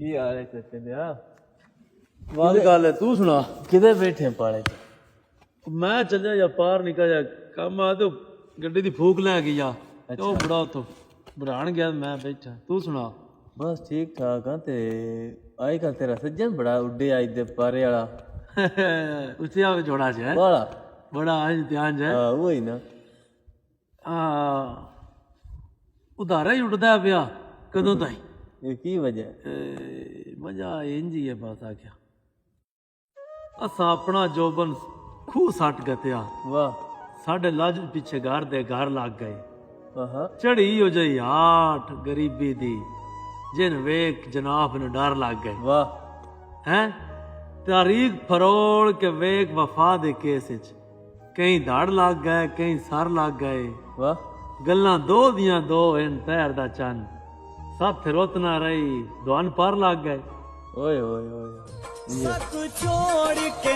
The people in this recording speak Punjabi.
ਕੀ ਹਾਲ ਹੈ ਚਾਚੇ ਦਿਆ? ਵਾਹ ਗੱਲ ਹੈ, ਤੂੰ ਸੁਣਾ। ਕਿਤੇ ਬੈਠੇ ਪਾਲੇ ਚ? ਮੈਂ ਚੱਲਿਆ ਜਾਂ ਪਾਰ ਨਿਕਲ ਜਾ ਕੰਮ ਆ ਤੇ ਗੱਡੀ ਦੀ ਫੂਕ ਲੈ ਗਈ ਆ ਤੇ ਉਹ ਬੜਾ ਉਤੋਂ ਬਣਾਣ ਗਿਆ, ਮੈਂ ਬੈਠਾ। ਤੂੰ ਸੁਣਾ। ਬਸ ਠੀਕ ਠਾਕ ਆ। ਤੇ ਅੱਜ ਕੱਲ ਤੇਰਾ ਸੱਜਣ ਬੜਾ ਉੱਡੇ ਅੱਜ ਦੇ ਪਾਰੇ ਵਾਲਾ ਉੱਥੇ ਆ ਕੇ ਜੋੜਾ ਚ ਵਾਲਾ ਬੜਾ ਅੱਜ ਧਿਆਨ ਹੈ। ਹਾਂ ਉਹ ਹੀ ਨਾ। ਉਧਾਰਾ ਹੀ ਉੱਡਦਾ ਪਿਆ ਕਦੋਂ ਤਾਈ। ਇਹ ਕੀ ਵਜ੍ਹਾ? ਮਜ਼ਾ ਇੰਜ ਹੀ ਹੈ ਬਸ। ਆ ਗਿਆ ਅਸਾਂ ਆਪਣਾ ਜੋਬਨ ਖੂਹ ਸੱਟ ਗਤਿਆ। ਵਾਹ। ਸਾਡੇ ਲੱਜ ਪਿੱਛੇ ਘਰ ਦੇ ਘਰ ਲੱਗ ਗਏ। ਆਹਾ ਚੜੀ ਹੋ ਜਾਈ ਆਠ ਗਰੀਬੀ ਦੀ, ਜਿਨ ਵੇਖ ਜਨਾਬ ਨੂੰ ਡਰ ਲੱਗ ਗਏ। ਵਾਹ। ਹੈ ਤਾਰੀਖ ਫਰੋਲ ਕੇ ਵੇਖ ਵਫਾ ਦੇ ਕੇਸ ਵਿੱਚ ਕਈ ਧੜ ਲੱਗ ਗਏ, ਕਈ ਸਰ ਲੱਗ ਗਏ। ਵਾਹ। ਗੱਲਾਂ ਦੋ ਦੀਆਂ ਦੋ ਹਨ, ਤੈਰ ਦਾ ਚੰਨ ਸੱਤ ਰੁੱਤ ਨਾ ਰਹੀ, ਦੁਆਨ ਪਰ ਲੱਗ ਗਏ। ਓਏ ਓਏ ਓਏ सब छोड़ के